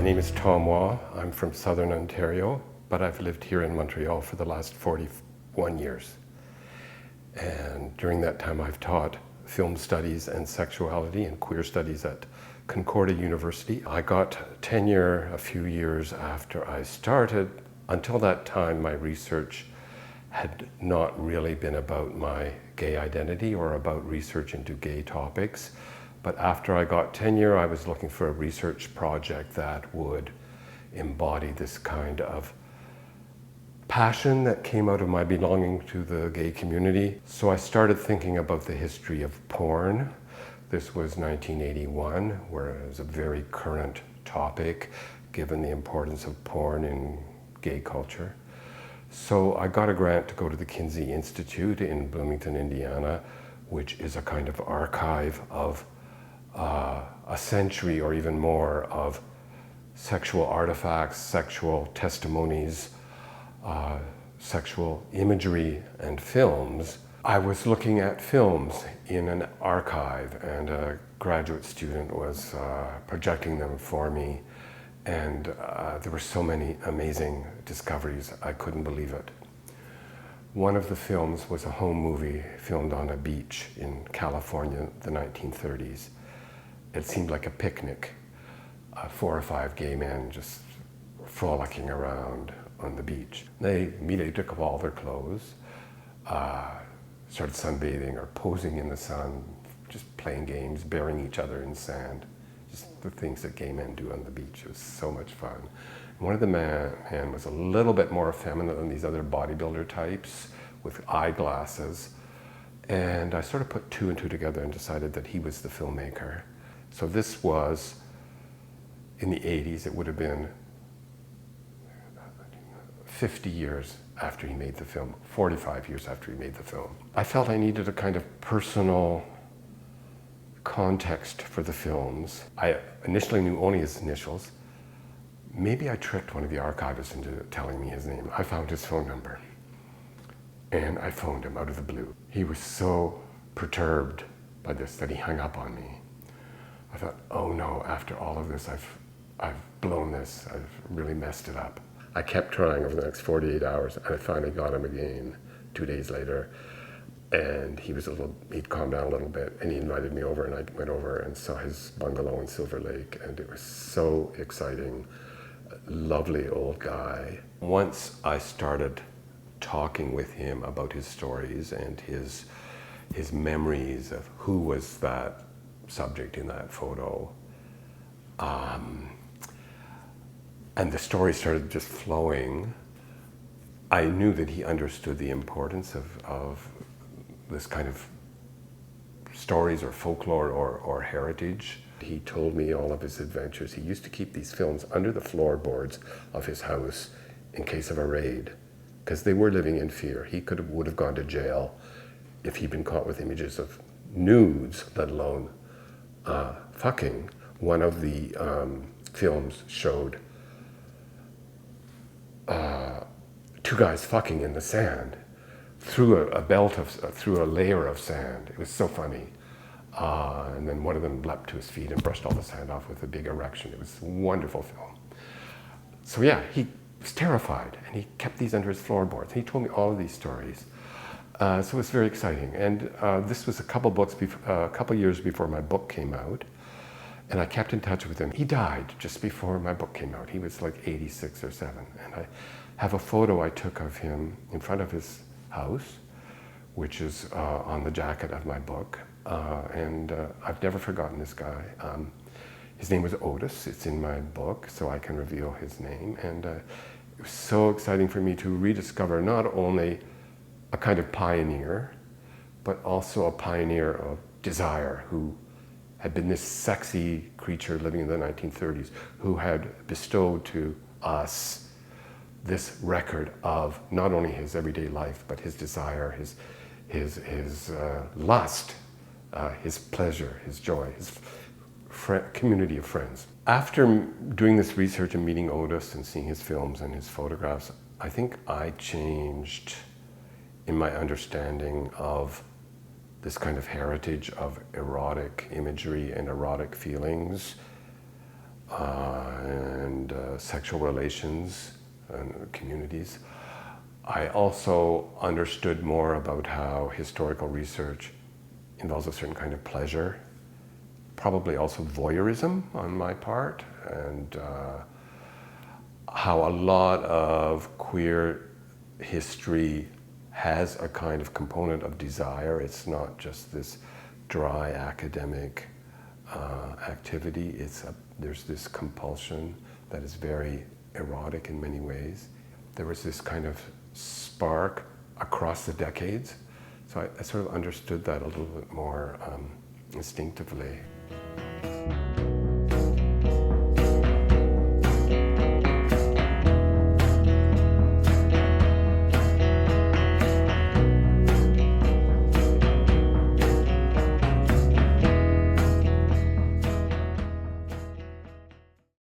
My name is Tom Waugh. I'm from Southern Ontario, but I've lived here in Montreal for the last 41 years. And during that time I've taught film studies and sexuality and queer studies at Concordia University. I got tenure a few years after I started. Until that time, my research had not really been about my gay identity or about research into gay topics. But after I got tenure, I was looking for a research project that would embody this kind of passion that came out of my belonging to the gay community. So I started thinking about the history of porn. This was 1981, where it was a very current topic, given the importance of porn in gay culture. So I got a grant to go to the Kinsey Institute in Bloomington, Indiana, which is a kind of archive of a century or even more of sexual artifacts, sexual testimonies, sexual imagery and films. I was looking at films in an archive, and a graduate student was projecting them for me, and there were so many amazing discoveries, I couldn't believe it. One of the films was a home movie filmed on a beach in California, the 1930s. It seemed like a picnic. 4 or 5 gay men just frolicking around on the beach. They immediately took off all their clothes, started sunbathing or posing in the sun, just playing games, burying each other in sand. Just the things that gay men do on the beach. It was so much fun. One of the men was a little bit more effeminate than these other bodybuilder types with eyeglasses. And I sort of put 2 and 2 together and decided that he was the filmmaker. So this was in the 80s. It would have been 50 years after he made the film, 45 years after he made the film. I felt I needed a kind of personal context for the films. I initially knew only his initials. Maybe I tricked one of the archivists into telling me his name. I found his phone number, and I phoned him out of the blue. He was so perturbed by this that he hung up on me. I thought, oh no, after all of this, I've blown this. I've really messed it up. I kept trying over the next 48 hours, and I finally got him again 2 days later. And he'd calmed down a little bit, and he invited me over, and I went over and saw his bungalow in Silver Lake, and it was so exciting. Lovely old guy. Once I started talking with him about his stories and his memories of who was that subject in that photo, and the story started just flowing, I knew that he understood the importance of this kind of stories or folklore or heritage. He told me all of his adventures. He used to keep these films under the floorboards of his house in case of a raid, because they were living in fear. He would have gone to jail if he'd been caught with images of nudes, let alone fucking. One of the films showed 2 guys fucking in the sand through through a layer of sand. It was so funny. And then one of them leapt to his feet and brushed all the sand off with a big erection. It was a wonderful film. So yeah, he was terrified, and he kept these under his floorboards. He told me all of these stories. So it was very exciting. And this was a couple years before my book came out. And I kept in touch with him. He died just before my book came out. He was like 86 or 7. And I have a photo I took of him in front of his house, which is on the jacket of my book. And I've never forgotten this guy. His name was Otis. It's in my book, so I can reveal his name. And it was so exciting for me to rediscover not only a kind of pioneer, but also a pioneer of desire, who had been this sexy creature living in the 1930s, who had bestowed to us this record of not only his everyday life, but his desire, his lust, his pleasure, his joy, his community of friends. After doing this research and meeting Otis and seeing his films and his photographs, I think I changed in my understanding of this kind of heritage of erotic imagery and erotic feelings. and sexual relations and communities. I also understood more about how historical research involves a certain kind of pleasure, probably also voyeurism on my part, and how a lot of queer history has a kind of component of desire. It's not just this dry academic activity. There's this compulsion that is very erotic in many ways. There was this kind of spark across the decades. So I sort of understood that a little bit more instinctively.